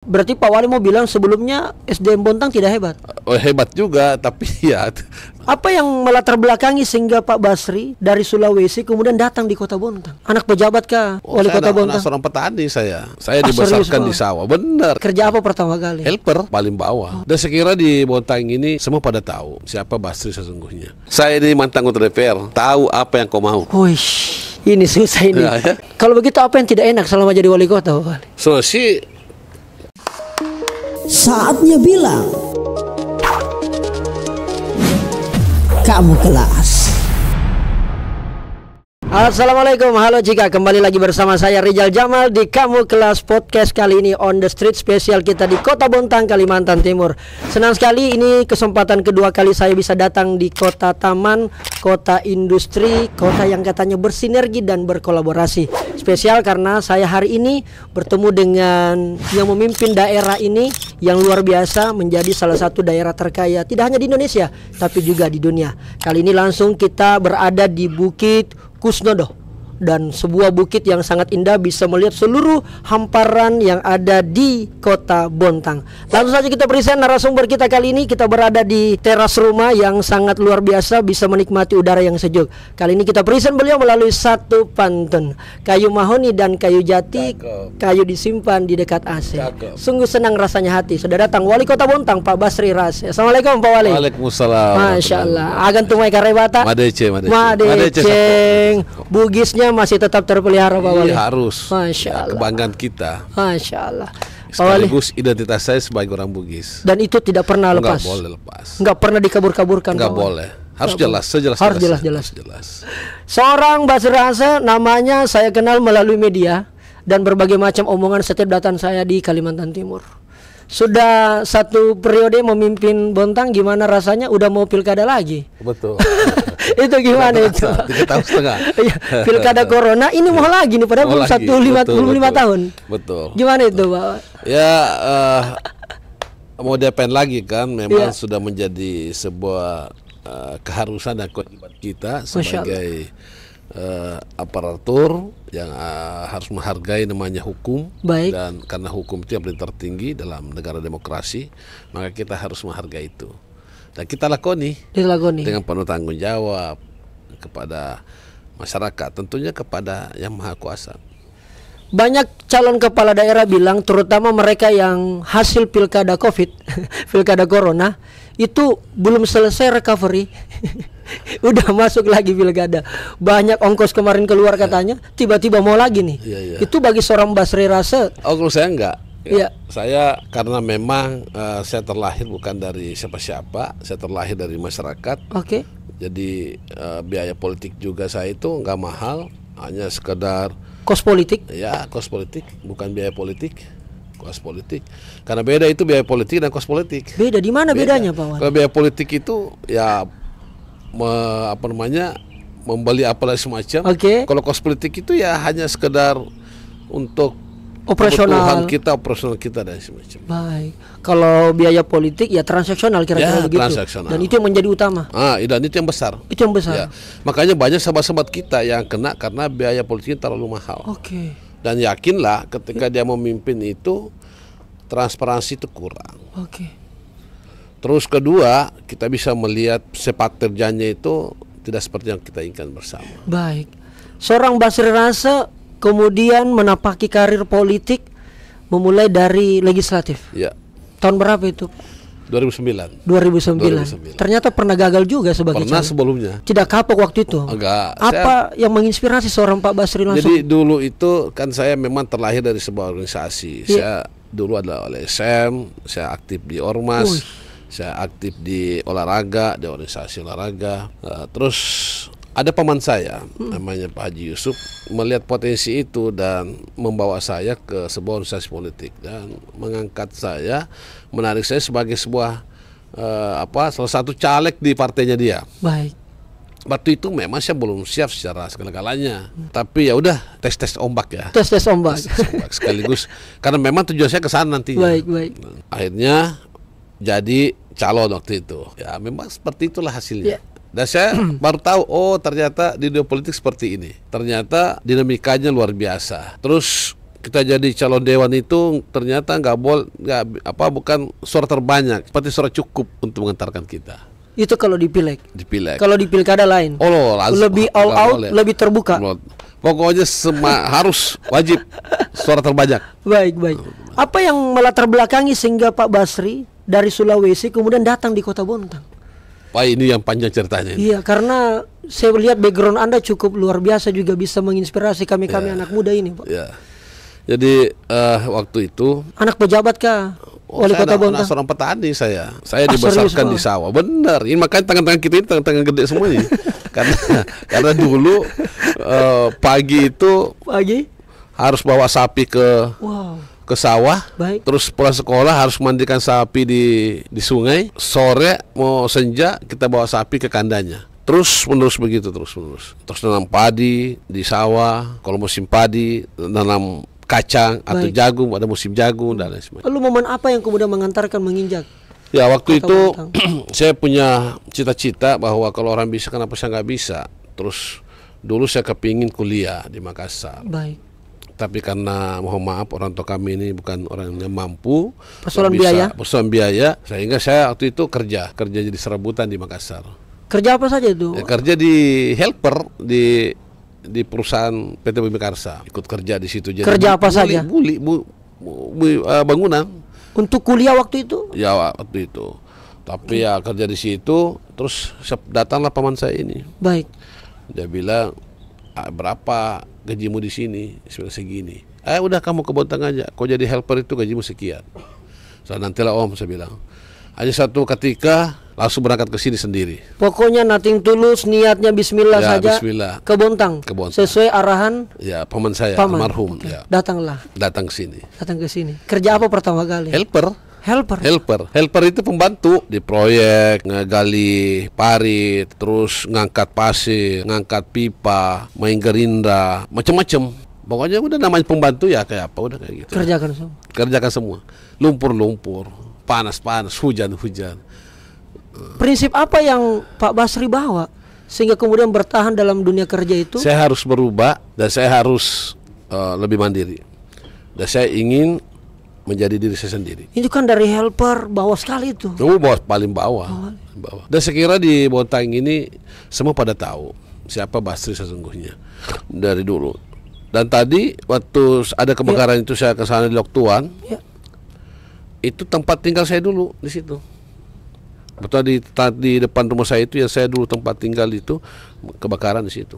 Berarti Pak Wali mau bilang sebelumnya SDM Bontang tidak hebat? Oh, hebat juga, tapi ya. Apa yang melatar belakangi sehingga Pak Basri dari Sulawesi kemudian datang di Kota Bontang? Anak pejabat kah? Wali Kota Bontang? Anak seorang petani saya. Saya dibesarkan di sawah, benar. Kerja apa pertama kali? Helper, paling bawah. Dan saya kira di Bontang ini semua pada tahu siapa Basri sesungguhnya. Saya ini mantan anggota DPR, tahu apa yang kau mau. Wih, ini susah ini. Ya. Kalau begitu apa yang tidak enak selama jadi wali kota, Pak Wali? Solusi. Saatnya bilang kamu kelas. Assalamualaikum, halo Cika, kembali lagi bersama saya Rizal Jamal di Kamu Kelas Podcast. Kali ini on the street spesial kita di Kota Bontang, Kalimantan Timur. Senang sekali, ini kesempatan kedua kali saya bisa datang di kota taman, kota industri, kota yang katanya bersinergi dan berkolaborasi. Spesial karena saya hari ini bertemu dengan yang memimpin daerah ini yang luar biasa, menjadi salah satu daerah terkaya tidak hanya di Indonesia tapi juga di dunia. Kali ini langsung kita berada di Bukit Kusnodo, dan sebuah bukit yang sangat indah, bisa melihat seluruh hamparan yang ada di Kota Bontang. Langsung saja kita present narasumber kita kali ini. Kita berada di teras rumah yang sangat luar biasa, bisa menikmati udara yang sejuk. Kali ini kita present beliau melalui satu pantun. Kayu mahoni dan kayu jati, kayu disimpan di dekat AC. Sungguh senang rasanya hati sudah datang Wali Kota Bontang, Pak Basri Ras. Assalamualaikum Pak Wali. Waalaikumsalam. Masya Allah. Agan tumai karebata. Madece. Bugisnya masih tetap terpelihara Pak Wali. Harus. Masya Allah. Kebanggaan kita. Masya Allah. Sekaligus identitas saya sebagai orang Bugis. Dan itu tidak pernah lepas. Enggak boleh lepas. Enggak pernah dikabur-kaburkan. Enggak boleh. Harus jelas, harus jelas. Seorang Basri Rasa, namanya saya kenal melalui media dan berbagai macam omongan setiap datang saya di Kalimantan Timur. Sudah satu periode memimpin Bontang, gimana rasanya? Udah mau pilkada lagi? Betul. Itu gimana itu? 3 tahun setengah. Iya, pilkada corona ini mau lagi nih, padahal belum 55 tahun. Betul. Gimana itu, Pak? Ya, mau diapain lagi kan? Memang sudah menjadi sebuah keharusan dan kewajiban kita sebagai aparatur yang harus menghargai namanya hukum. Baik. Dan karena hukum itu yang paling tertinggi dalam negara demokrasi, maka kita harus menghargai itu. Dan kita lakoni dengan penuh tanggung jawab kepada masyarakat, tentunya kepada Yang Maha Kuasa. Banyak calon kepala daerah bilang, terutama mereka yang hasil pilkada COVID, pilkada corona, itu belum selesai recovery. Udah masuk lagi pilkada. Banyak ongkos kemarin keluar katanya, tiba-tiba mau lagi nih. Itu bagi seorang Basri Rasa. Oh, kalau saya enggak. Ya. Saya karena memang saya terlahir bukan dari siapa-siapa, saya terlahir dari masyarakat. Oke. Jadi biaya politik juga saya itu enggak mahal, hanya sekedar kos politik. Ya, kos politik, bukan biaya politik. Kos politik. Karena beda itu biaya politik dan kos politik. Beda di mana bedanya, Pak Wali? Kalau biaya politik itu ya membeli apalah semacam. Oke. Kalau kos politik itu ya hanya sekedar untuk operasional kita dan semacam. Baik. Kalau biaya politik ya transaksional kira-kira begitu. Transaksional. Dan itu yang menjadi utama. Dan itu yang besar. Itu yang besar. Ya. Makanya banyak sahabat-sahabat kita yang kena karena biaya politiknya terlalu mahal. Oke. Dan yakinlah ketika dia memimpin itu transparansi itu kurang. Oke. Terus kedua, kita bisa melihat sepak terjangnya itu tidak seperti yang kita inginkan bersama. Baik. Seorang Basri Rasa kemudian menapaki karir politik memulai dari legislatif. Ya. Tahun berapa itu? 2009. Ternyata pernah gagal juga sebagai calon. Sebelumnya. Tidak kapok waktu itu. Enggak. Apa yang menginspirasi seorang Pak Basri langsung? Jadi dulu itu kan saya memang terlahir dari sebuah organisasi. Saya dulu adalah LSM, saya aktif di Ormas, saya aktif di olahraga, di organisasi olahraga. Terus ada paman saya namanya Pak Haji Yusuf melihat potensi itu dan membawa saya ke sebuah organisasi politik dan mengangkat saya, menarik saya sebagai sebuah salah satu caleg di partainya dia. Baik. Waktu itu memang saya belum siap secara segala-galanya, tapi ya udah tes ombak ya. Tes ombak sekaligus karena memang tujuan saya ke sana nantinya. Baik. Akhirnya jadi calon waktu itu. Ya memang seperti itulah hasilnya. Dan saya baru tahu, oh ternyata di dunia politik seperti ini. Ternyata dinamikanya luar biasa. Terus kita jadi calon dewan itu ternyata bukan suara terbanyak, seperti suara cukup untuk mengantarkan kita. Itu kalau di pileg. Di pileg. Kalau di pilkada lain. Lebih all out, lebih terbuka. Pokoknya harus wajib suara terbanyak. Baik. Apa yang melatar belakangi sehingga Pak Basri dari Sulawesi kemudian datang di Kota Bontang? Wah, ini yang panjang ceritanya. Iya, karena saya lihat background Anda cukup luar biasa, juga bisa menginspirasi kami anak muda ini, Pak. Ya. Jadi waktu itu anak pejabat kah? Wali Kota Bontang. Seorang petani saya dibesarkan di sawah. Benar. Ini makanya tangan-tangan kita ini tangan-tangan gede semuanya. karena dulu pagi harus bawa sapi ke sawah. Baik. Terus pulang sekolah harus mandikan sapi di sungai. Sore mau senja kita bawa sapi ke kandangnya. Terus menerus begitu terus. Terus nanam padi di sawah. Kalau musim padi nanam kacang atau jagung, ada musim jagung dan lain sebagainya. Lalu momen apa yang kemudian mengantarkan menginjak? Ya, waktu itu saya punya cita-cita bahwa kalau orang bisa, kenapa saya nggak bisa? Terus dulu saya kepingin kuliah di Makassar. Baik. Tapi karena mohon maaf orang tua kami ini bukan orang yang mampu, persoalan biaya, sehingga saya waktu itu kerja jadi serabutan di Makassar. Kerja apa saja itu? Ya, kerja di helper di perusahaan PT Bumi Karsa, ikut kerja di situ. Jadi kerja apa saja? Bangunan. Untuk kuliah waktu itu? Ya, waktu itu. Tapi ya kerja di situ, terus datanglah paman saya ini. Baik. Dia bilang, berapa gajimu di sini? Segini. Udah kamu ke Bontang aja. Kau jadi helper itu gajimu sekian. Nantilah om, saya bilang. Hanya satu ketika langsung berangkat ke sini sendiri. Pokoknya nothing tulus, niatnya bismillah saja. Bismillah. Ke Bontang. Sesuai arahan paman saya, almarhum. Okay. Ya. Datang ke sini. Kerja apa pertama kali? Helper itu pembantu di proyek, ngegali parit, terus ngangkat pasir, ngangkat pipa, main gerinda, macam-macam. Pokoknya udah namanya pembantu ya kayak apa, udah kayak gitu. Kerjakan semua. Lumpur, panas, hujan. Prinsip apa yang Pak Basri bawa sehingga kemudian bertahan dalam dunia kerja itu? Saya harus berubah dan saya harus lebih mandiri. Dan saya ingin menjadi diri saya sendiri. Itu kan dari helper bawah sekali itu. Paling bawah. Dan saya kira di Bontang ini semua pada tahu siapa Basri sesungguhnya dari dulu. Dan tadi waktu ada kebakaran itu saya ke sana di Loktuan. Ya. Itu tempat tinggal saya dulu di situ. Betul di depan rumah saya itu yang saya dulu tempat tinggal itu kebakaran di situ.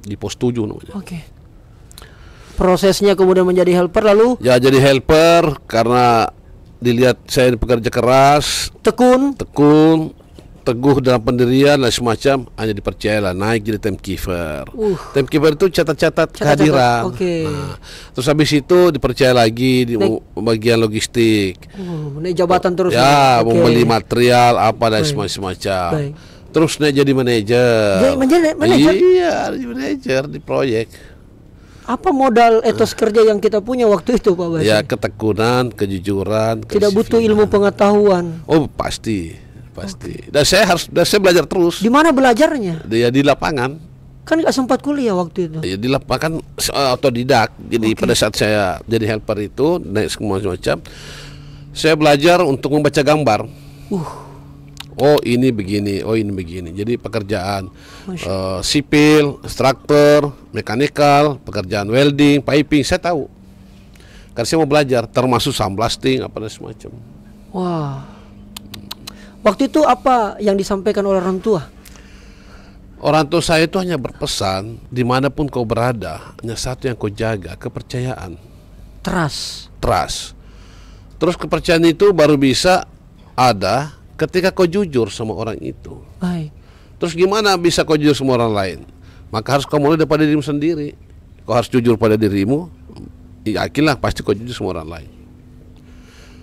Di pos 7 namanya. Oke. Prosesnya kemudian menjadi helper lalu? Ya, jadi helper karena dilihat saya pekerja keras, tekun, teguh dalam pendirian dan semacam, hanya dipercayalah naik jadi timekeeper. Timekeeper itu catat kehadiran. Nah, terus habis itu dipercaya lagi di bagian logistik. Naik jabatan terus. Ya, membeli material apa dan semacam. Terus naik jadi manajer. Iya, jadi manajer di proyek. Apa modal etos kerja yang kita punya waktu itu, Pak Basri? Ya, ketekunan, kejujuran. Tidak butuh ilmu pengetahuan. Oh, pasti. Dan saya belajar terus. Di mana belajarnya? Di lapangan. Kan nggak sempat kuliah waktu itu. Ya, di lapangan otodidak. Jadi pada saat saya jadi helper itu naik semua macam, saya belajar untuk membaca gambar. Oh ini begini, oh ini begini. Jadi pekerjaan sipil, struktur, mekanikal, pekerjaan welding, piping saya tahu. Karena saya mau belajar, termasuk sandblasting apa dan semacam. Wah. Waktu itu apa yang disampaikan oleh orang tua? Orang tua saya itu hanya berpesan, dimanapun kau berada, hanya satu yang kau jaga, kepercayaan. Trust. Terus kepercayaan itu baru bisa ada ketika kau jujur sama orang itu. Baik. Terus gimana bisa kau jujur sama orang lain? Maka harus kau mulai daripada dirimu sendiri. Kau harus jujur pada dirimu, yakinlah pasti kau jujur sama orang lain.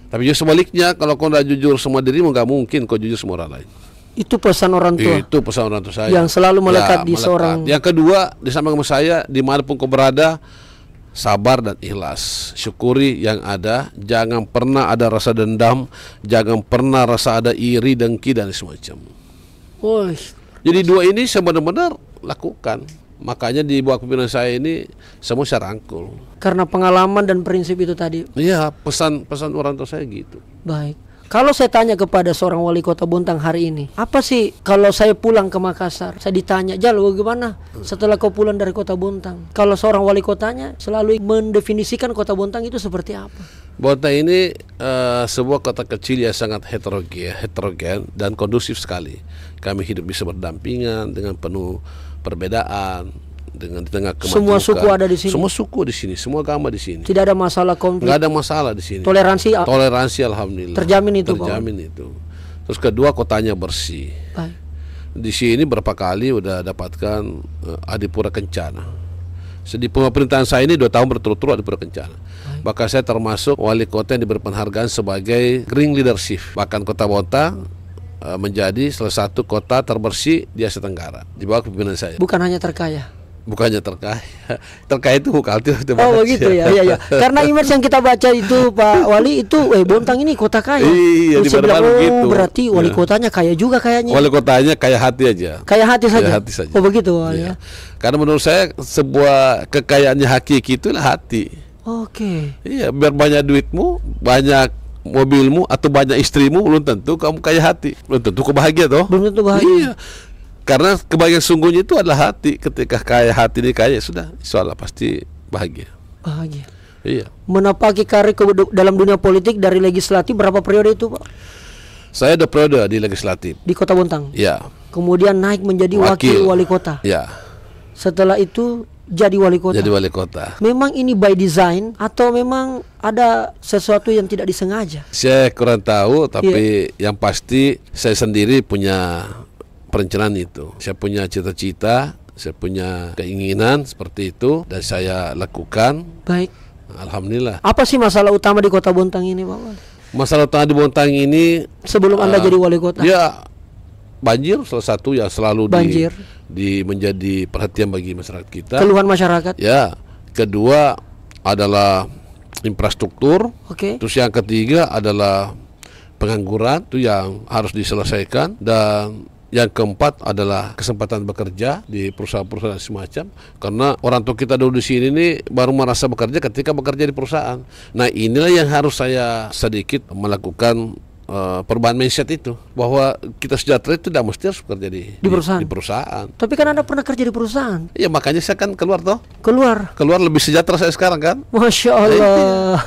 Tapi justru sebaliknya, kalau kau tidak jujur sama dirimu, nggak mungkin kau jujur sama orang lain. Itu pesan orang tua. Itu pesan orang tua saya. Yang selalu melekat di seorang. Yang kedua, disampaikan sama saya, dimanapun kau berada, sabar dan ikhlas. Syukuri yang ada. Jangan pernah ada rasa dendam. Jangan pernah rasa ada iri, dengki dan semacam. Jadi dua ini saya benar-benar lakukan. Makanya di bawah kepemimpinan saya ini semua saya rangkul. Karena pengalaman dan prinsip itu tadi. Iya, pesan orang tua saya gitu. Baik. Kalau saya tanya kepada seorang wali kota Bontang hari ini, apa sih kalau saya pulang ke Makassar, saya ditanya, Jal, bagaimana setelah kau pulang dari kota Bontang? Kalau seorang wali kotanya selalu mendefinisikan kota Bontang itu seperti apa? Bontang ini sebuah kota kecil yang sangat heterogen dan kondusif sekali. Kami hidup bisa berdampingan dengan penuh perbedaan, dengan di tengah kemajukan. Semua suku ada di sini. Semua suku di sini, semua agama di sini. Tidak ada masalah konflik. Nggak ada masalah di sini. Toleransi alhamdulillah. Terjamin itu, Pak. Terjamin itu. Terus kedua, kotanya bersih. Baik. Di sini berapa kali udah dapatkan Adipura Kencana. Di pemerintahan saya ini 2 tahun berturut-turut Adipura Kencana. Bahkan saya termasuk wali kota yang diberi penghargaan sebagai Green Leadership. Bahkan kota Bontang menjadi salah satu kota terbersih di Asia Tenggara di bawah kepemimpinan saya. Bukan hanya terkaya. Bukannya terkait itu bukan. Oh begitu ya, iya. Karena image yang kita baca itu Pak Wali itu, Bontang ini kota kaya. Iya, saya bilang, begitu. Berarti wali kotanya kaya juga kayaknya. Wali kotanya kaya hati aja. Kaya hati saja. Kaya hati saja. Oh begitu Wali ya. Karena menurut saya sebuah kekayaannya hakiki itu adalah hati. Oke. Iya, biar banyak duitmu, banyak mobilmu atau banyak istrimu, belum tentu kamu kaya hati. Belum tentu kau bahagia toh. Belum tentu bahagia. Iya. Karena kebahagiaan sungguhnya itu adalah hati. Ketika kaya hati ini kaya, sudah, insyaallah pasti bahagia. Bahagia. Iya. Menapaki karir dalam dunia politik dari legislatif berapa periode itu Pak? Saya 2 periode di legislatif. Di Kota Bontang. Iya. Kemudian naik menjadi wakil wali kota. Iya. Setelah itu jadi wali kota. Jadi wali kota. Memang ini by design atau memang ada sesuatu yang tidak disengaja? Saya kurang tahu, tapi yang pasti saya sendiri punya perencanaan itu. Saya punya cita-cita, saya punya keinginan seperti itu dan saya lakukan. Baik. Alhamdulillah. Apa sih masalah utama di Kota Bontang ini, Pak Wali? Masalah utama di Bontang ini sebelum Anda jadi wali kota? Ya, banjir salah satu yang selalu menjadi perhatian bagi masyarakat kita. Keluhan masyarakat. Ya. Kedua adalah infrastruktur. Oke. Terus yang ketiga adalah pengangguran, itu yang harus diselesaikan. Dan yang keempat adalah kesempatan bekerja di perusahaan-perusahaan semacam. Karena orang tua kita dulu di sini nih baru merasa bekerja ketika bekerja di perusahaan. Nah, inilah yang harus saya sedikit melakukan perubahan mindset itu, bahwa kita sejahtera itu tidak mesti harus bekerja di perusahaan. Tapi kan Anda pernah kerja di perusahaan. Iya, makanya saya kan keluar toh. Keluar lebih sejahtera saya sekarang kan. Masya Allah.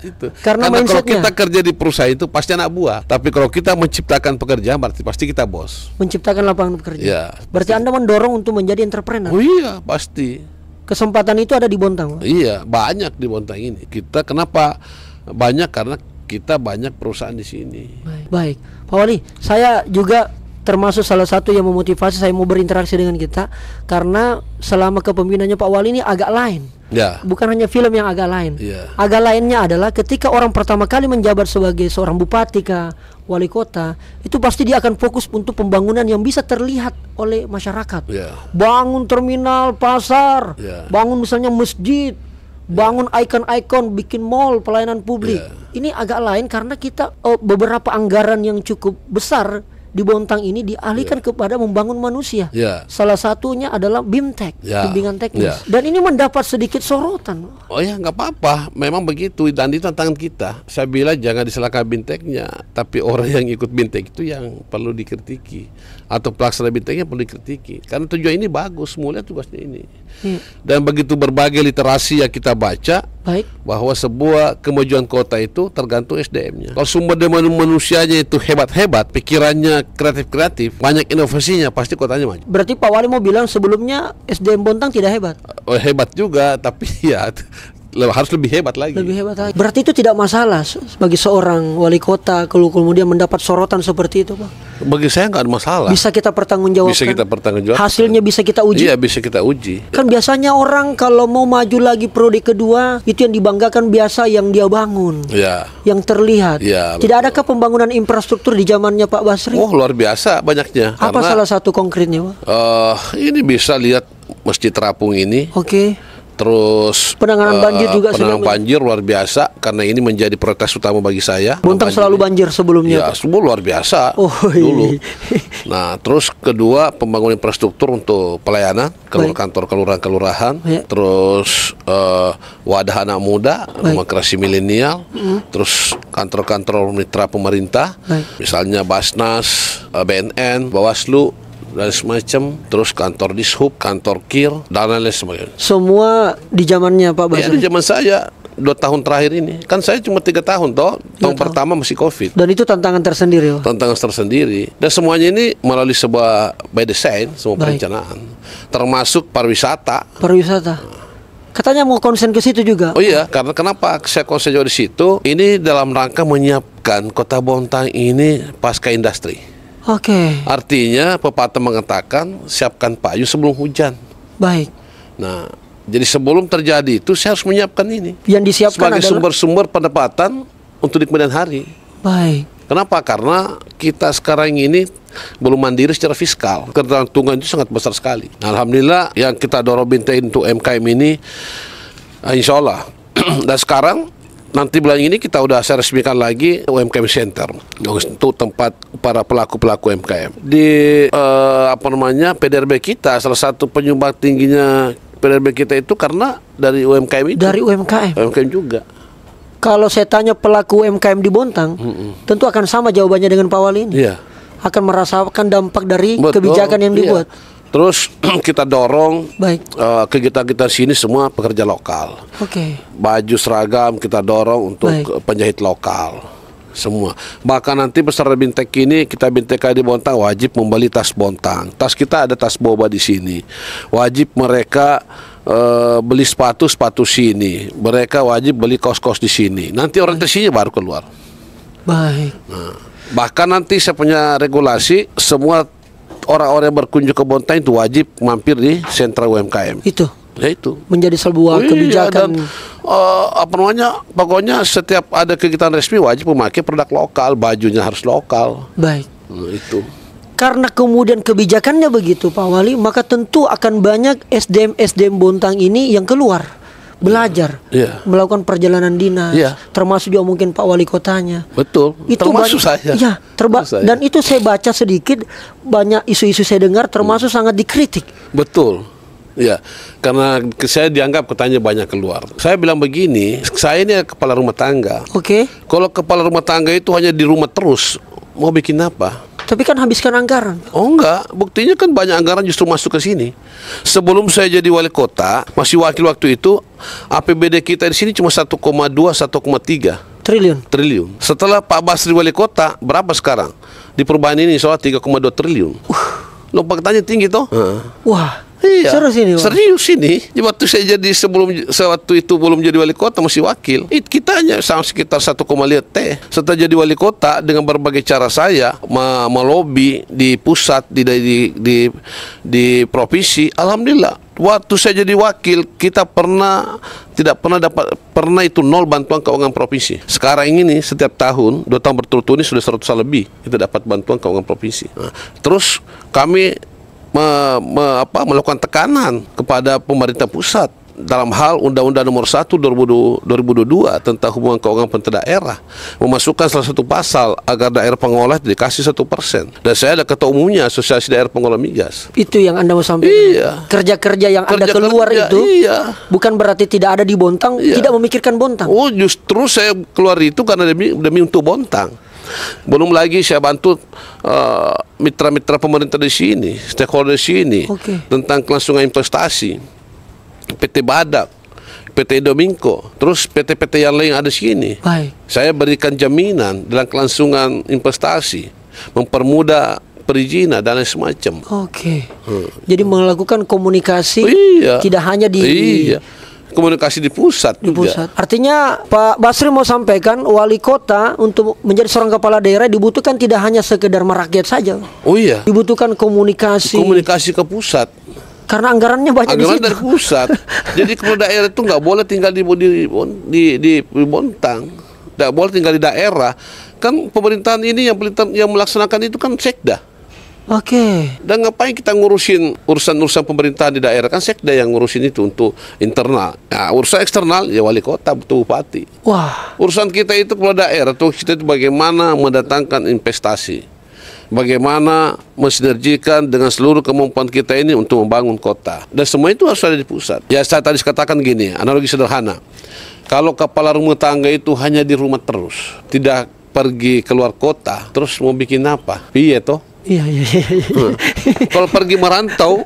Itu. Karena kalau kita kerja di perusahaan itu pasti anak buah. Tapi kalau kita menciptakan pekerjaan berarti pasti kita bos. Menciptakan lapangan pekerjaan. Ya, berarti Anda mendorong untuk menjadi entrepreneur. Oh iya, pasti. Kesempatan itu ada di Bontang, Pak? Iya, banyak di Bontang ini. Kita kenapa banyak? Karena kita banyak perusahaan di sini. Baik. Pak Wali, saya juga termasuk salah satu yang memotivasi saya mau berinteraksi dengan kita karena selama kepemimpinannya Pak Wali ini agak lain. Ya. Bukan hanya film yang agak lain. Ya. Agak lainnya adalah ketika orang pertama kali menjabat sebagai seorang bupati kah, wali kota, itu pasti dia akan fokus untuk pembangunan yang bisa terlihat oleh masyarakat. Ya. Bangun terminal, pasar, bangun misalnya masjid, bangun ikon-ikon, bikin mall, pelayanan publik. Ini agak lain karena kita beberapa anggaran yang cukup besar di Bontang ini dialihkan kepada membangun manusia. Salah satunya adalah BIMTEK, bimbingan teknis. Dan ini mendapat sedikit sorotan. Oh ya, nggak apa-apa, memang begitu, dan itu tantangan kita. Saya bilang jangan disalahkan BIMTEK-nya, tapi orang yang ikut BIMTEK itu yang perlu dikritiki, atau pelaksana BIMTEK-nya perlu dikritiki. Karena tujuan ini bagus, mulia tugasnya ini. Dan begitu berbagai literasi yang kita baca, bahwa sebuah kemajuan kota itu tergantung SDM-nya. Kalau sumber daya manusianya itu hebat-hebat, pikirannya kreatif-kreatif, banyak inovasinya, pasti kotanya maju. Berarti Pak Wali mau bilang sebelumnya SDM Bontang tidak hebat? Oh, hebat juga, tapi ya harus lebih hebat lagi. Lebih hebat lagi. Berarti itu tidak masalah bagi seorang wali kota kalau kemudian mendapat sorotan seperti itu, Pak? Bagi saya nggak ada masalah. Bisa kita pertanggungjawabkan. Bisa kita pertanggungjawabkan. Hasilnya bisa kita uji. Iya, bisa kita uji. Kan biasanya orang kalau mau maju lagi periode kedua, itu yang dibanggakan biasa yang dia bangun. Yang terlihat. Tidak adakah pembangunan infrastruktur di zamannya Pak Basri? Oh, luar biasa banyaknya. Apa salah satu konkretnya, Pak? Ini bisa lihat Masjid Terapung ini. Terus Penanganan banjir juga penanganan sedang- banjir luar biasa karena ini menjadi prioritas utama bagi saya. Bontang selalu banjir sebelumnya. Ya, semua luar biasa Oh, dulu. iya. Nah, terus kedua pembangunan infrastruktur untuk pelayanan kantor kelurahan, Ya. terus wadah anak muda, demokrasi milenial, terus kantor-kantor mitra pemerintah, Baik. misalnya Basnas, BNN, Bawaslu dan semacam, terus kantor Dishub, kantor KIR dan lain-lain sebagainya. Semua di zamannya Pak Ya, Basri. di zaman saya 2 tahun terakhir ini kan saya cuma 3 tahun toh. Tahun pertama masih COVID. Dan itu tantangan tersendiri, Pak. Tantangan tersendiri dan semuanya ini melalui sebuah by design, semua Baik. perencanaan, termasuk pariwisata. Pariwisata. Katanya mau konsen ke situ juga. Oh iya, karena kenapa saya konsen di situ? Ini dalam rangka menyiapkan Kota Bontang ini pasca industri. Oke, Artinya pepatah mengatakan siapkan payung sebelum hujan. baik. Nah, jadi sebelum terjadi itu saya harus menyiapkan ini Yang disiapkan sebagai adalah sumber-sumber pendapatan untuk di kemudian hari. baik. Kenapa? Karena kita sekarang ini belum mandiri secara fiskal. Ketergantungan itu sangat besar sekali. Nah, alhamdulillah yang kita dorong bintain untuk MKM ini, insya Allah. Dan sekarang nanti bulan ini kita udah saya resmikan lagi UMKM Center untuk tempat para pelaku-pelaku UMKM di PDRB kita. Salah satu penyumbang tingginya PDRB kita itu karena dari UMKM itu. Dari UMKM. UMKM juga. Kalau saya tanya pelaku UMKM di Bontang, tentu akan sama jawabannya dengan Pak Wali ini. Iya. Akan merasakan dampak dari Betul, kebijakan yang iya. dibuat. Terus kita dorong Baik. kegiatan sini semua pekerja lokal. Oke. Baju seragam kita dorong untuk Baik. penjahit lokal semua. Bahkan nanti peserta Bintek ini kita Bintek di Bontang wajib membeli tas Bontang. Tas kita ada tas boba di sini. Wajib mereka beli sepatu sini. Mereka wajib beli kaos-kaos di sini. Nanti orientasinya baru keluar. Baik. Nah, bahkan nanti saya punya regulasi semua orang-orang yang berkunjung ke Bontang itu wajib mampir di sentra UMKM. Itu Ya itu. menjadi sebuah kebijakan. Dan pokoknya setiap ada kegiatan resmi wajib memakai produk lokal, bajunya harus lokal. Baik. Nah, itu. Karena kemudian kebijakannya begitu Pak Wali, maka tentu akan banyak SDM Bontang ini yang keluar belajar, Iya. melakukan perjalanan dinas, Iya. termasuk juga mungkin Pak Wali kotanya. Betul. Itu termasuk banyak- saya. Ya, Termasuk saya. dan itu saya baca sedikit, banyak isu-isu saya dengar termasuk sangat dikritik. Betul. Ya, karena saya dianggap katanya banyak keluar. Saya bilang begini, saya ini kepala rumah tangga. Oke, Kalau kepala rumah tangga itu hanya di rumah terus, mau bikin apa? tapi kan habiskan anggaran. Oh enggak, buktinya kan banyak anggaran justru masuk ke sini. Sebelum saya jadi wali kota, masih wakil waktu itu, APBD kita di sini cuma 1,2, 1,3 triliun. Setelah Pak Basri wali kota, berapa sekarang? Di perubahan ini soal 3,2 triliun. Lo faktanya tinggi toh? Wah, Iya. serius ini, Pak? Serius ini. Waktu saya jadi waktu itu belum jadi wali kota masih wakil. Kita hanya sama sekitar 1,5 T. Setelah jadi wali kota dengan berbagai cara saya melobi di pusat di provinsi, alhamdulillah. Waktu saya jadi wakil, kita tidak pernah itu nol bantuan keuangan provinsi. Sekarang ini setiap tahun 2 tahun berturut-turut ini sudah 100 lebih kita dapat bantuan keuangan provinsi. Nah, terus kami melakukan tekanan kepada pemerintah pusat dalam hal Undang-Undang Nomor 1 2022 tentang hubungan keuangan pemerintah daerah, memasukkan salah satu pasal agar daerah pengolah dikasih 1%. Dan saya ada ketua umumnya Asosiasi Daerah Pengolah Migas. Itu yang Anda mau sampaikan. Iya. Kerja-kerja yang Anda Kerja-kerja, keluar itu iya. bukan berarti tidak ada di Bontang, Iya. tidak memikirkan Bontang. Oh, justru saya keluar itu karena demi untuk Bontang. Belum lagi saya bantu mitra-mitra pemerintah di sini, stakeholder di sini, Oke. tentang kelangsungan investasi, PT Badak, PT Indominco, terus PT-PT yang lain ada di sini. Baik. Saya berikan jaminan dalam kelangsungan investasi, mempermudah perizinan dan lain semacam. Oke. Jadi melakukan komunikasi Iya. tidak hanya di Iya. Komunikasi di pusat di juga. pusat. Artinya Pak Basri mau sampaikan wali kota untuk menjadi seorang kepala daerah dibutuhkan tidak hanya sekedar merakyat saja. Oh iya. Dibutuhkan komunikasi Komunikasi ke pusat. karena anggarannya banyak di Anggaran situ. dari pusat. Jadi kepala daerah itu nggak boleh tinggal di Bontang, nggak boleh tinggal di daerah. Kan pemerintahan ini yang melaksanakan itu kan sekda. Oke. Dan ngapain kita ngurusin urusan-urusan pemerintahan di daerah? Kan sekda yang ngurusin itu untuk internal. Nah, urusan eksternal ya wali kota, betul bupati. Wah. Urusan kita itu kalau daerah tuh kita itu bagaimana mendatangkan investasi, bagaimana mensinergikan dengan seluruh kemampuan kita ini untuk membangun kota. Dan semua itu harus ada di pusat. Ya saya tadi katakan gini, analogi sederhana. Kalau kepala rumah tangga itu hanya di rumah terus, tidak pergi keluar kota, terus mau bikin apa? Iya toh. Iya. Kalau pergi merantau,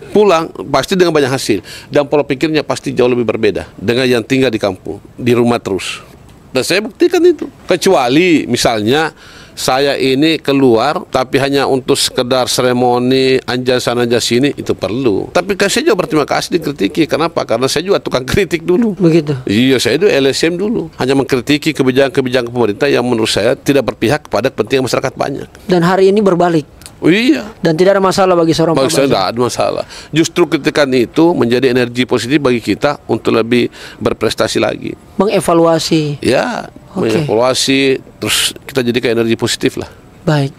pulang pasti dengan banyak hasil, dan pola pikirnya pasti jauh lebih berbeda dengan yang tinggal di kampung, di rumah terus. Dan saya buktikan itu. Kecuali misalnya saya ini keluar tapi hanya untuk sekedar seremoni, anjas sana anjas sini, itu perlu. Tapi saya juga berterima kasih dikritiki. Kenapa? Karena saya juga tukang kritik dulu. Begitu. Iya, saya itu LSM dulu. Hanya mengkritiki kebijakan-kebijakan pemerintah yang menurut saya tidak berpihak kepada kepentingan masyarakat banyak. Dan hari ini berbalik. Oh iya. Dan tidak ada masalah bagi seorang Pak Bagi saya Basri. tidak ada masalah. Justru kritikan itu menjadi energi positif bagi kita untuk lebih berprestasi lagi. Mengevaluasi. Ya, Oke. mengevaluasi, terus kita jadikan energi positif lah. Baik.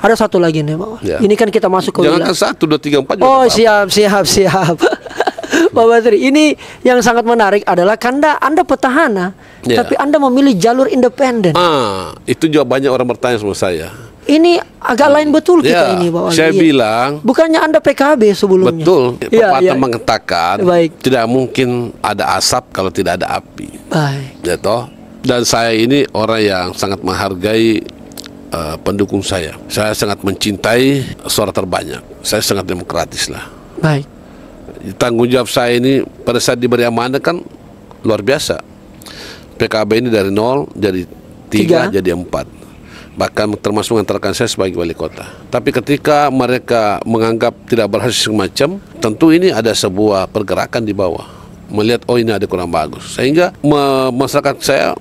Ada satu lagi nih, Pak. Ya. Ini kan kita masuk ke Jangan kan 1, 2, 3, 4 juga Oh, apa-apa. siap. Pak Basri, ini yang sangat menarik adalah karena Anda petahana, Ya. tapi Anda memilih jalur independen. Itu juga banyak orang bertanya sama saya. Ini agak lain betul kita Ya, ini, Pak Wali. saya Iya. bilang Bukannya Anda PKB sebelumnya. betul. Iya, Pepatah iya. mengatakan Baik. tidak mungkin ada asap kalau tidak ada api. Baik. Ya toh. Dan saya ini orang yang sangat menghargai pendukung saya. Saya sangat mencintai suara terbanyak. Saya sangat demokratis lah. Baik. Tanggung jawab saya ini pada saat diberi amanah kan luar biasa. PKB ini dari 0 jadi 3 jadi 4. Bahkan termasuk mengantarkan saya sebagai wali kota. Tapi ketika mereka menganggap tidak berhasil semacam, tentu ini ada sebuah pergerakan di bawah. Melihat oh ini ada kurang bagus. Sehingga masyarakat saya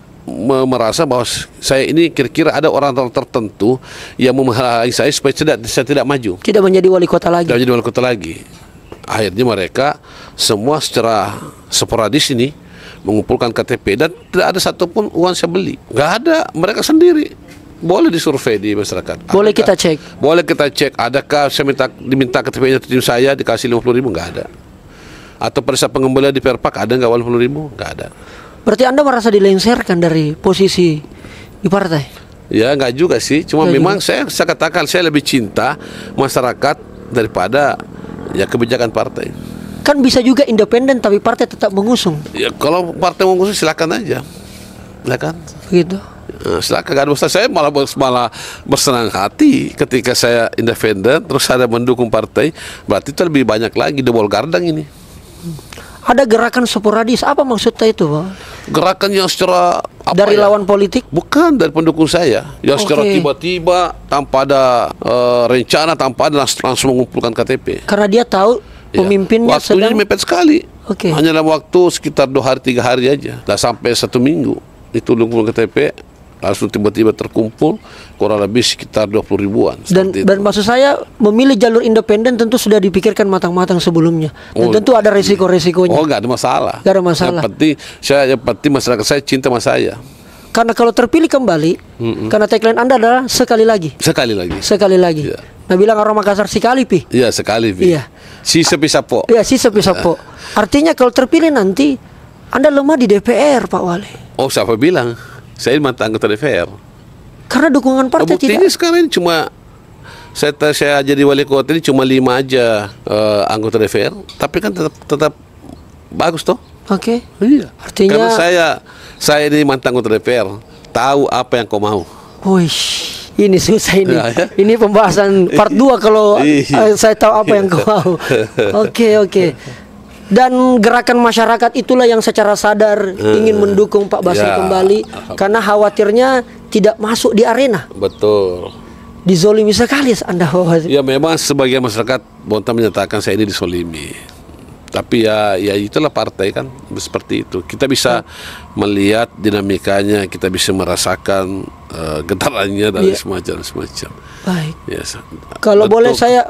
merasa bahwa saya ini kira-kira ada orang tertentu yang menghalangi saya supaya saya tidak maju. Tidak menjadi wali kota lagi. Tidak menjadi wali kota lagi. Akhirnya mereka semua secara sporadis ini mengumpulkan KTP dan tidak ada satupun uang saya beli. Nggak ada, mereka sendiri. Boleh disurvei di masyarakat. Boleh kita cek. Boleh kita cek. Adakah saya diminta KTP-nya tim saya dikasih 50.000? Nggak ada. Atau pada saat pengembalian di Perpak ada nggak 50.000? Nggak ada. Berarti Anda merasa dilengsarkan dari posisi di partai? Ya nggak juga sih. Cuma Nggak memang saya katakan saya lebih cinta masyarakat daripada ya kebijakan partai. Kan bisa juga independen tapi partai tetap mengusung. Ya kalau partai mau ngusung silakan aja. Silakan. Begitu. Silakan, gak ada masalah. Saya malah bersenang hati ketika saya independen terus ada mendukung partai. Berarti itu lebih banyak lagi debol gardang ini. Ada gerakan sporadis. Apa maksudnya itu, Pak? Gerakan yang secara Dari lawan politik? Bukan dari pendukung saya. Yang secara Oke. tiba-tiba tanpa ada rencana, tanpa ada langsung mengumpulkan KTP. Karena dia tahu Ya. pemimpinnya Waktunya sedang mepet sekali. Oke. Hanya dalam waktu sekitar 2 hari 3 hari aja. Dah sampai 1 minggu itu mengumpulkan KTP. Langsung tiba-tiba terkumpul kurang lebih sekitar 20 ribuan. dan maksud saya memilih jalur independen tentu sudah dipikirkan matang-matang sebelumnya. Dan tentu ada resiko-resikonya. Oh, nggak ada masalah. Nggak ada masalah. Yang penting masyarakat saya cinta sama saya. Karena kalau terpilih kembali, karena tagline Anda adalah sekali lagi. Sekali lagi. Sekali lagi. Iya. Nah, bilang orang Makassar sekali, Pi. Iya, sekali. Vi. Iya. Si sepi-sapo. Ya, si sepi-sapo. Artinya kalau terpilih nanti Anda lemah di DPR, Pak Wali. Oh, siapa bilang? Saya mantan anggota DPR. Karena dukungan partai Buktinya tidak. sekarang ini cuma saya jadi wali kota ini cuma 5 aja anggota DPR, tapi kan tetap bagus toh. Oke. Iya. Artinya Karena saya ini mantan anggota DPR, tahu apa yang kau mau. wih, ini susah ini. Ya, ya. Ini pembahasan part 2 kalau Iya. saya tahu apa yang kau mau. Oke. Dan gerakan masyarakat itulah yang secara sadar ingin mendukung Pak Basri Ya. kembali karena khawatirnya tidak masuk di arena. Betul. Dizolimi sekali Anda, Pak Basri. Ya memang sebagian masyarakat Bontang menyatakan saya ini disolimi. Tapi ya itulah partai kan seperti itu. Kita bisa melihat dinamikanya, kita bisa merasakan getarannya dan semacam. Baik. Yes. Kalau boleh saya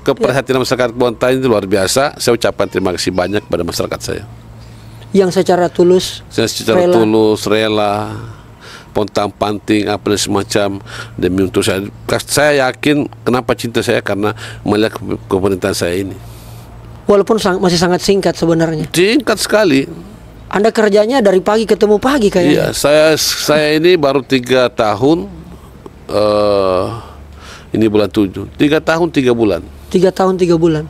keperhatian masyarakat Bontang itu luar biasa. Saya ucapkan terima kasih banyak pada masyarakat saya. Yang secara tulus Saya secara tulus, rela. pontang panting apa dan semacam demi untuk saya yakin kenapa cinta saya karena melihat pemerintahan saya ini. Walaupun masih sangat singkat sebenarnya. Singkat sekali. Anda kerjanya dari pagi ketemu pagi kayaknya. Iya, saya ini baru 3 tahun. Ini bulan 7. 3 tahun 3 bulan. 3 tahun 3 bulan.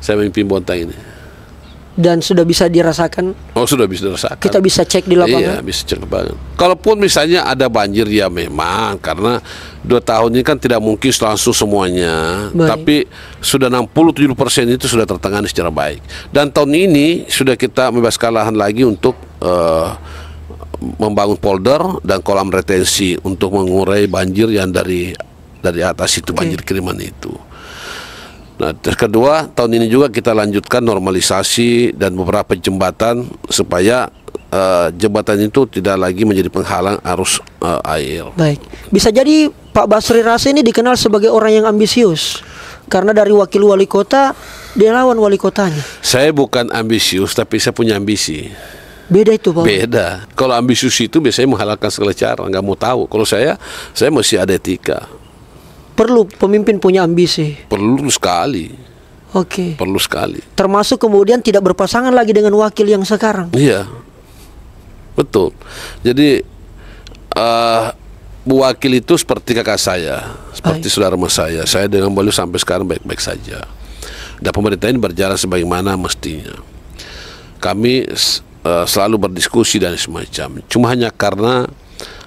Saya memimpin Bontang ini. Dan sudah bisa dirasakan. Oh, sudah bisa dirasakan. Kita bisa cek di lapangan. Iya, bisa cek di lapangan. Kalaupun misalnya ada banjir ya memang karena 2 tahun ini kan tidak mungkin langsung semuanya. Baik. Tapi sudah 60-70% itu sudah tertangani secara baik. Dan tahun ini sudah kita membebaskan lahan lagi untuk membangun polder dan kolam retensi untuk mengurai banjir yang dari atas itu, banjir kiriman itu. Nah, terus kedua, tahun ini juga kita lanjutkan normalisasi dan beberapa jembatan supaya jembatan itu tidak lagi menjadi penghalang arus air. Baik. Bisa jadi Pak Basri Rasa ini dikenal sebagai orang yang ambisius. Karena dari wakil wali kota, dia lawan wali kotanya. Saya bukan ambisius, tapi saya punya ambisi. Beda itu Pak. Beda. Kalau ambisius itu biasanya menghalalkan segala cara, nggak mau tahu. Kalau saya masih ada etika. Perlu pemimpin punya ambisi. Perlu sekali. Oke. Perlu sekali. Termasuk kemudian tidak berpasangan lagi dengan wakil yang sekarang. Iya, betul. Jadi Bu Wakil itu seperti kakak saya, seperti saudara mas saya. Saya dengan beliau sampai sekarang baik-baik saja. Dan pemerintah ini berjalan sebagaimana mestinya. Kami selalu berdiskusi dan semacam. Cuma hanya karena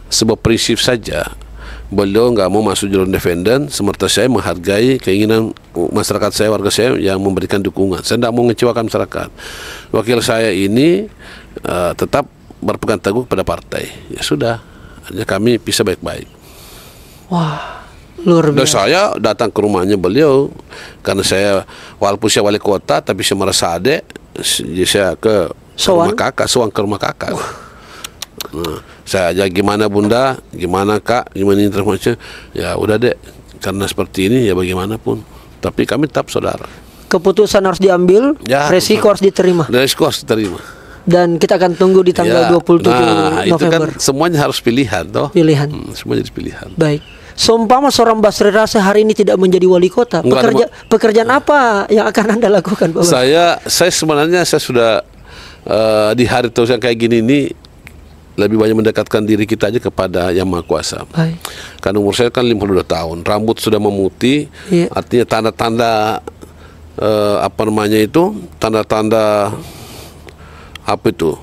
sebuah prinsip saja. Beliau nggak mau masuk jalur independen, semerta saya menghargai keinginan masyarakat saya, warga saya yang memberikan dukungan. Saya tidak mau mengecewakan masyarakat. Wakil saya ini tetap berpegang teguh pada partai. Ya sudah, hanya kami bisa baik-baik. Wah, luar biasa. Dan saya datang ke rumahnya beliau karena saya walaupun saya wali kota, tapi saya merasa adek. Jadi saya ke rumah kakak, sowan ke rumah kakak. Nah, saya aja gimana bunda, gimana kak, gimana ini terus. Ya udah dek, karena seperti ini ya bagaimanapun. Tapi kami tetap saudara. Keputusan harus diambil, Ya, resiko harus diterima. Resiko harus diterima. Dan kita akan tunggu di tanggal 27 Nah, itu kan November. semuanya harus pilihan toh. Pilihan. Semuanya jadi pilihan. Baik. Seumpama seorang Basri Rasa hari ini tidak menjadi wali kota, pekerjaan apa yang akan Anda lakukan Pak? Saya sebenarnya saya sudah di hari terus yang kayak gini ini lebih banyak mendekatkan diri kita aja kepada Yang Maha Kuasa. Baik. Karena umur saya kan 52 tahun, rambut sudah memutih, artinya tanda-tanda apa namanya itu, tanda-tanda apa itu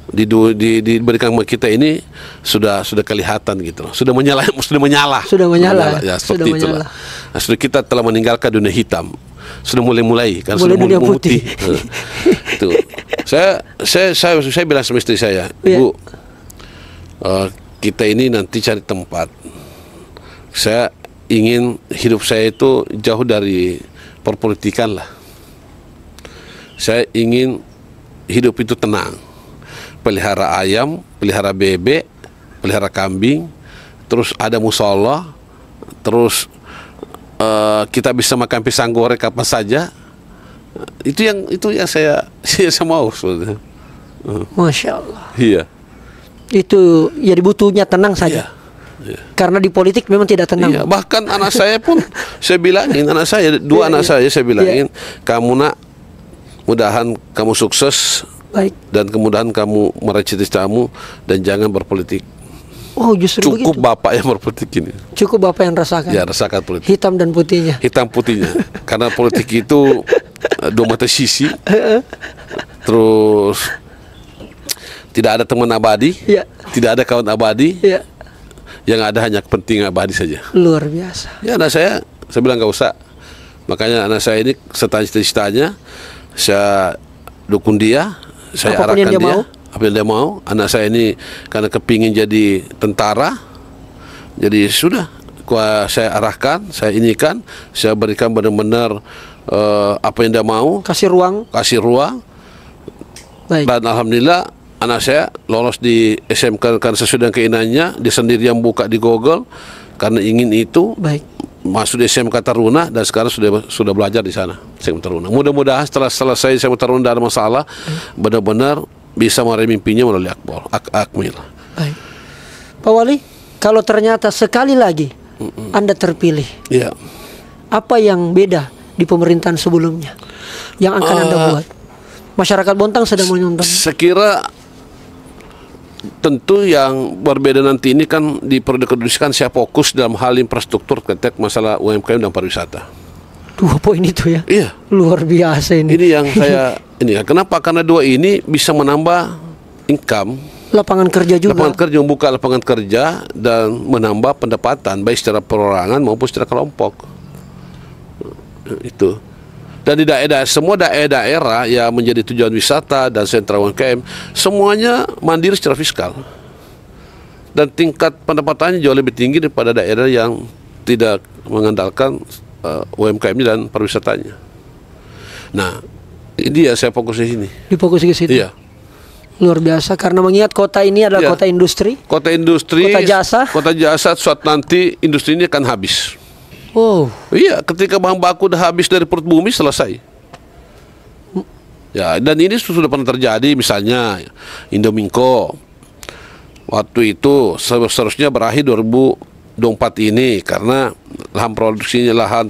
diberikan sama kita ini sudah kelihatan gitu, sudah menyala. Ya, seperti itulah. Nah, sudah kita telah meninggalkan dunia hitam, sudah mulai kan sudah dunia putih. Tuh. Saya bilang sama istri saya, Bu, kita ini nanti cari tempat. Saya ingin hidup saya itu jauh dari perpolitikan lah. Saya ingin hidup itu tenang. Pelihara ayam, pelihara bebek, pelihara kambing, terus ada musola, terus kita bisa makan pisang goreng kapan saja. Itu yang saya mau sebenarnya. Masya Allah. Iya. Itu ya dibutuhnya tenang saja. Iya. Karena di politik memang tidak tenang. Iya, bahkan anak saya pun saya bilangin, dua anak saya bilangin, kamu nak, mudahan kamu sukses. Baik. Dan kemudahan kamu meraih cita-citamu dan jangan berpolitik. Oh, justru cukup begitu. Bapak yang berpolitik ini. Cukup Bapak yang rasakan. Ya, rasakan politik. Hitam dan putihnya. Hitam putihnya. Karena politik itu dua mata sisi. Terus tidak ada teman abadi, tidak ada kawan abadi. Yang ada hanya kepentingan abadi saja. Luar biasa. Ya, anak saya bilang nggak usah. Makanya anak saya ini serta cita-citanya saya dukung dia. Saya apapun arahkan dia, apa yang dia mau. Anak saya ini karena kepingin jadi tentara, jadi sudah saya arahkan, saya inikan, saya berikan benar-benar apa yang dia mau. Kasih ruang. Baik. Dan alhamdulillah anak saya lolos di SMK karena sesuai dengan keinginannya. Dia sendiri yang buka di Google karena ingin itu. Baik. Masuk di SMK Taruna dan sekarang sudah belajar di sana SMK Taruna. Mudah-mudahan setelah selesai SMK Taruna tidak ada masalah, benar-benar bisa meraih mimpinya melalui Akmil. Baik. Pak Wali, kalau ternyata sekali lagi Anda terpilih, Iya. apa yang beda di pemerintahan sebelumnya yang akan Anda buat? Masyarakat Bontang sedang menonton. Saya kira tentu yang berbeda nanti ini kan di periode kedua kan saya fokus dalam hal infrastruktur terkait masalah UMKM dan pariwisata. 2 poin itu ya. Iya. Luar biasa ini. Ini yang saya ini kenapa? Karena 2 ini bisa menambah income, Lapangan kerja juga. lapangan kerja, membuka lapangan kerja dan menambah pendapatan baik secara perorangan maupun secara kelompok. Itu. Dan di daerah semua daerah yang menjadi tujuan wisata dan sentra UMKM semuanya mandiri secara fiskal. Dan tingkat pendapatannya jauh lebih tinggi daripada daerah yang tidak mengandalkan UMKM dan pariwisatanya. Nah, ini ya saya fokus di sini. Difokus ke situ. Iya. Luar biasa karena mengingat kota ini adalah Iya. kota industri. Kota industri, Kota jasa. suatu nanti industri ini akan habis. Wow. Iya, ketika bahan baku udah habis dari perut bumi selesai. Ya, dan ini sudah pernah terjadi misalnya Indominco. Waktu itu seharusnya berakhir 2024 ini karena lahan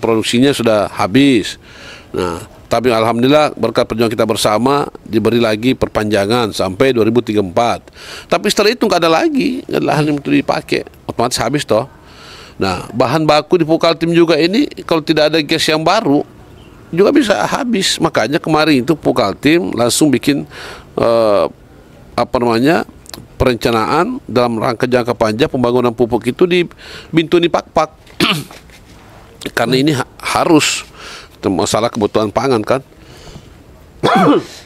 produksinya sudah habis. Nah, tapi alhamdulillah berkat perjuangan kita bersama diberi lagi perpanjangan sampai 2034. Tapi setelah itu nggak ada lagi, nggak ada lahan yang itu dipakai, otomatis habis toh. Nah, bahan baku di Pukaltim juga ini kalau tidak ada gas yang baru juga bisa habis. Makanya kemarin itu Pukaltim langsung bikin perencanaan dalam rangka jangka panjang pembangunan pupuk itu di Bintuni Pakpak. Karena ini harus masalah kebutuhan pangan kan.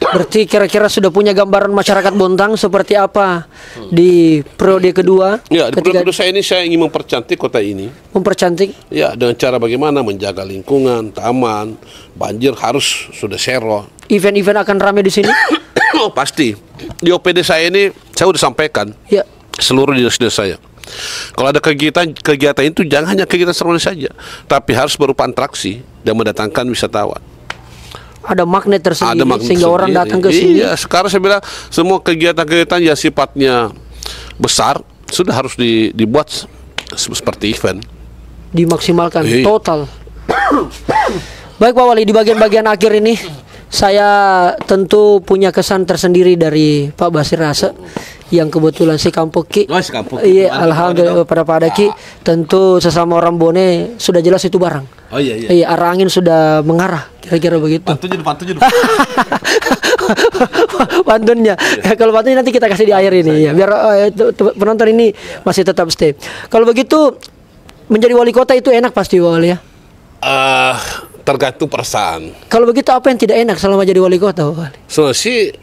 Berarti kira-kira sudah punya gambaran masyarakat Bontang seperti apa di periode kedua? Ya, di periode kedua saya ingin mempercantik kota ini. Mempercantik. Ya, dengan cara bagaimana menjaga lingkungan, taman, banjir harus sudah zero. Event-event akan ramai di sini? Oh, pasti. Di OPD saya ini saya sudah sampaikan Ya. seluruh dinas-dinas saya. Kalau ada kegiatan itu jangan hanya kegiatan seremoni saja, tapi harus berupa atraksi dan mendatangkan wisatawan. Ada magnet tersendiri Ada magnet sehingga orang sendiri. datang ke sini. Iya, sekarang saya bilang semua kegiatan-kegiatan yang sifatnya besar sudah harus dibuat seperti event. Dimaksimalkan Iya. total. Baik Pak Wali, di bagian-bagian akhir ini saya tentu punya kesan tersendiri dari Pak Basir Rasa yang kebetulan si Kampung Ki. Oh, si Kampung Ki. Iya, alhamdulillah pada Ki. Tentu sesama orang Bone sudah jelas itu barang. Oh iya iya. Iya, arah angin sudah mengarah, kira-kira begitu. Pantun. Pantunnya. Ya, kalau pantunnya nanti kita kasih di akhir ini ya, biar penonton ini masih tetap stay. Kalau begitu menjadi wali kota itu enak pasti Wali ya. Tergantung perasaan. Kalau begitu apa yang tidak enak selama jadi wali kota Wali? So, sih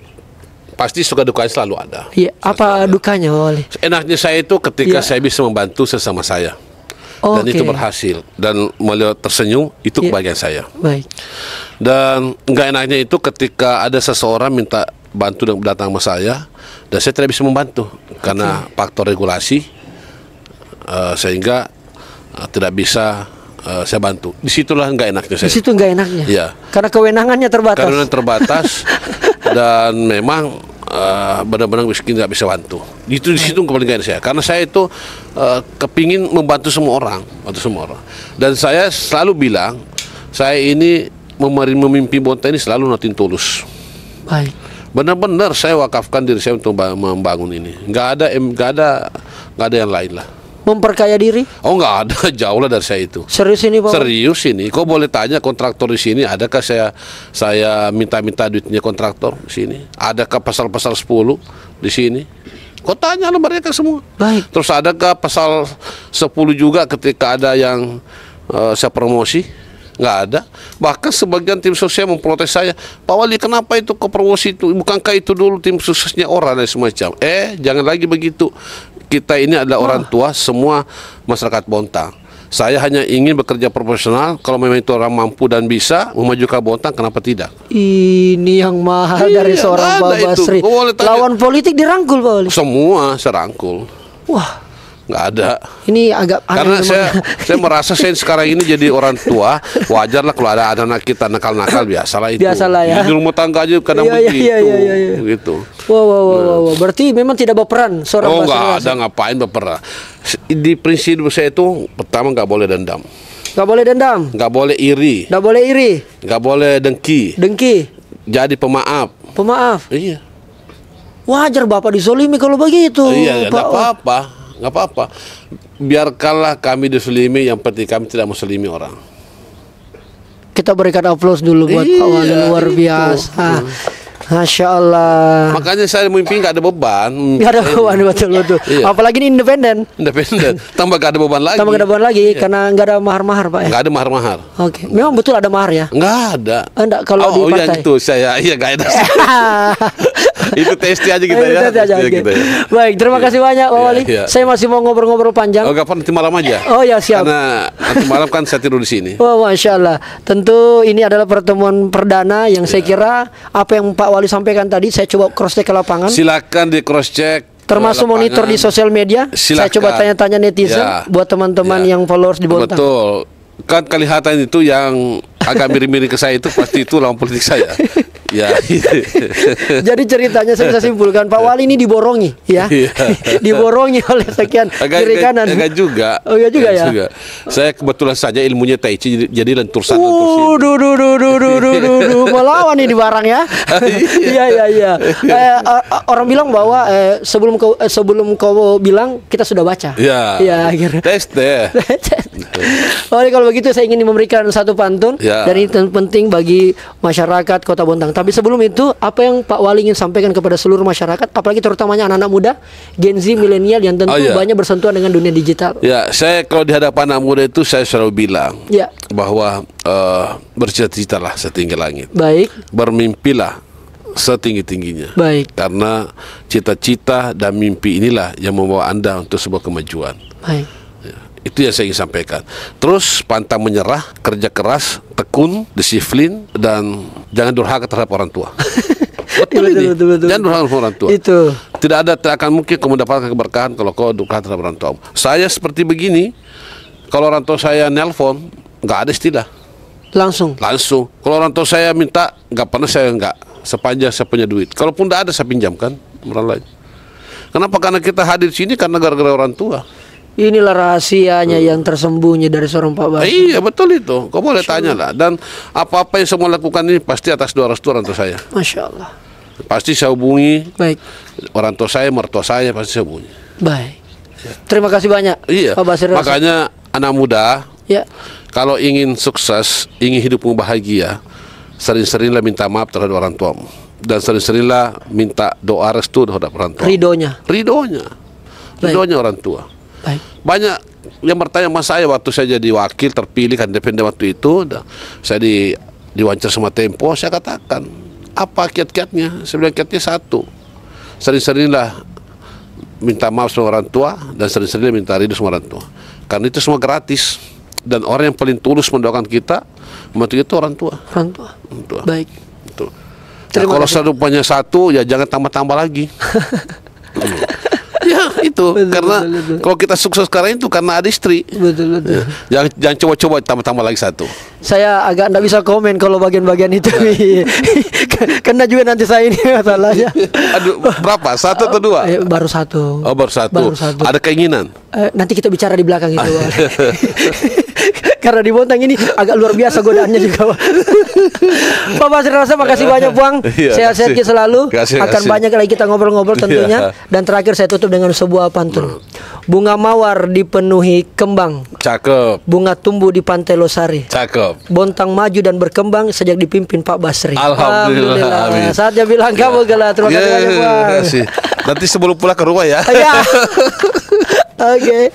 pasti suka dukanya selalu ada. Iya, apa dukanya Wali? Enaknya saya itu ketika Iya. saya bisa membantu sesama saya. Dan Oke. itu berhasil. Dan melihat tersenyum itu Iya. kebahagiaan saya. Baik. Dan nggak enaknya itu ketika ada seseorang minta bantu dan datang sama saya dan saya tidak bisa membantu karena faktor regulasi sehingga tidak bisa saya bantu. Disitulah nggak enaknya Di saya. situ nggak enaknya. Iya. Karena kewenangannya terbatas. Karena terbatas dan memang benar-benar miskin tidak bisa bantu. Itu di situ kepentingan saya. Karena saya itu kepingin membantu semua orang, Dan saya selalu bilang, saya ini memimpin Bontang ini selalu nothing tulus. Baik. Benar-benar saya wakafkan diri saya untuk membangun ini. Nggak ada yang lain lah. Memperkaya diri? Oh nggak ada, jauh lah dari saya itu. Serius ini Pak? Serius ini, kau boleh tanya kontraktor di sini, adakah saya minta duitnya kontraktor di sini? Adakah pasal-pasal 10 di sini? Kau tanya lah mereka semua. Baik. Terus adakah pasal 10 juga ketika ada yang saya promosi? Nggak ada. Bahkan sebagian tim sukses memprotes saya, Pak Wali kenapa itu ke promosi itu? Bukankah itu dulu tim suksesnya orang dan semacam? Jangan lagi begitu. Kita ini adalah orang tua semua masyarakat Bontang. Saya hanya ingin bekerja profesional. Kalau memang itu orang mampu dan bisa memajukan Bontang, kenapa tidak? Ini yang mahal Iya, dari seorang nggak Pak ada itu. Basri. Kau boleh tanya. Lawan politik dirangkul Pak Wali. Semua serangkul. Wah, Nggak ada. Ini agak aneh Karena memang. saya merasa saya sekarang ini jadi orang tua, wajar lah kalau ada anak kita nakal-nakal, biasalah itu. Biasalah ya. Di rumah tangga aja kadang Iya, iya, begitu. iya, iya, iya. Gitu. Wow. Berarti memang tidak berperan seorang Oh Basri nggak Rasa. ada, ngapain berperang. Di prinsip saya itu pertama nggak boleh dendam, Nggak boleh dendam, nggak boleh iri, nggak boleh iri, nggak boleh dengki, dengki, jadi pemaaf. pemaaf. Iya. Wajar Bapak disolimi kalau begitu. Iya, nggak Pak. apa-apa, nggak apa-apa. Biarkanlah kami diselimi, yang penting kami tidak menselimi orang. Kita berikan aplaus dulu buat Iya, Pak Wali, luar itu. biasa. Masya Allah. Makanya saya mimpi nggak ada beban. Nggak ada beban, betul. Iya. Apalagi ini independen. Independen, tambah gak ada beban lagi. Tambah nggak ada beban lagi karena nggak ada mahar-mahar Pak ya. Nggak ada mahar-mahar. Oke, memang betul ada mahar ya. Nggak ada. Enggak kalau di Oh partai. yang itu saya, iya nggak ada. Itu testi aja kita ya. Itu aja, Testi oke. kita ya. Baik, terima kasih banyak Pak Iya, Wali. iya. Saya masih mau ngobrol-ngobrol panjang. Oh kapan nanti malam aja? Oh ya, siap. Karena nanti malam kan saya tidur di sini. Wah, Masya Allah. Tentu ini adalah pertemuan perdana yang saya kira apa yang Pak Wali sampaikan tadi saya coba cross check ke lapangan. Silakan di cross check. Termasuk monitor di sosial media. Saya Silakan. coba tanya-tanya netizen Ya. buat teman-teman Ya. yang followers di Bontang. Betul. Kan kelihatan itu yang agak mirip-mirip ke saya itu pasti itu lawan politik saya. Ya. Jadi ceritanya saya bisa simpulkan Pak Wali ini diborongi ya. Iya. Diborongi oleh sekian kiri kanan. Agak juga. Oh iya juga ya. Saya kebetulan saja ilmunya Tai Chi jadi lentur sana lentur sini. Duh, melawan ini barang ya. Iya. Orang bilang bahwa sebelum kau bilang kita sudah baca. Ya. Iya, akhirnya. Tes deh. Oke, kalau begitu saya ingin memberikan satu pantun Ya. dan ini penting bagi masyarakat Kota Bontang. Tapi sebelum itu, apa yang Pak Wali ingin sampaikan kepada seluruh masyarakat, apalagi terutamanya anak-anak muda, Gen Z, milenial yang tentu Oh, ya. banyak bersentuhan dengan dunia digital. Ya, saya kalau di hadapan anak muda itu saya selalu bilang Ya, bahwa bercita-citalah setinggi langit. baik, Bermimpilah setinggi-tingginya. baik, Karena cita-cita dan mimpi inilah yang membawa Anda untuk sebuah kemajuan. baik. Ya, itu yang saya ingin sampaikan. Terus pantang menyerah, kerja keras, tekun, disiplin, dan jangan durhaka terhadap orang tua. Betul ini. Betul. Jangan durhaka terhadap orang tua. Itu. Tidak akan mungkin kau mendapatkan keberkahan kalau kau durhaka terhadap orang tua. Saya seperti begini, kalau orang tua saya nelpon, nggak ada istilah. Langsung. Kalau orang tua saya minta, nggak pernah saya nggak, sepanjang saya punya duit. Kalaupun tidak ada saya pinjamkan orang lain. Kenapa? Karena kita hadir di sini karena gara-gara orang tua. Inilah rahasianya yang tersembunyi dari seorang Pak Basri. Iya betul itu. Kau boleh tanya lah. Dan apa-apa yang saya mau lakukan ini pasti atas doa restu orang tua saya. Masya Allah. Pasti saya hubungi Baik, orang tua saya, mertua saya pasti saya hubungi. baik. Terima kasih banyak Iya. Pak Basri. Makanya anak muda Ya, kalau ingin sukses, ingin hidupmu bahagia, sering-seringlah minta maaf terhadap orang tuamu. Dan sering-seringlah minta doa restu terhadap orang tua. ridhonya. Ridhonya orang tua. Baik. Banyak yang bertanya sama saya waktu saya jadi wakil terpilih kan independen waktu itu, saya diwawancara sama Tempo, saya katakan apa kiat-kiatnya? Saya bilang kiatnya satu, sering-seringlah minta maaf sama orang tua dan sering-seringlah minta ridho sama orang tua, karena itu semua gratis dan orang yang paling tulus mendoakan kita membantu itu orang tua. Orang tua. Orang tua. Baik. Itu. Nah, Terima kalau kasih. selalu punya satu ya jangan tambah-tambah lagi. Ya itu karena kalau kita sukses sekarang itu karena ada istri. Betul. Jangan coba-coba tambah-tambah lagi satu. Saya agak nggak bisa komen kalau bagian-bagian itu. Kena juga nanti saya ini masalahnya. Aduh, berapa? Satu atau dua? Baru satu. Oh, baru satu. Baru satu. Ada keinginan. Nanti kita bicara di belakang itu. Karena di Bontang ini agak luar biasa godaannya juga. Pak Basri Rasa, makasih banyak Bang. Iya, Sehat-sehat kasih. selalu. Kasih. Akan banyak lagi kita ngobrol-ngobrol tentunya. Iya. Dan terakhir saya tutup dengan sebuah pantun. Bunga mawar dipenuhi kembang, Cakep. bunga tumbuh di Pantai Losari. Cakep. Bontang maju dan berkembang sejak dipimpin Pak Basri. Alhamdulillah. Amin. Saatnya bilang kamu gelar. Terima kasih banyak Bang. Terima kasih. Nanti sebelum pulang ke rumah ya. Ya. Oke.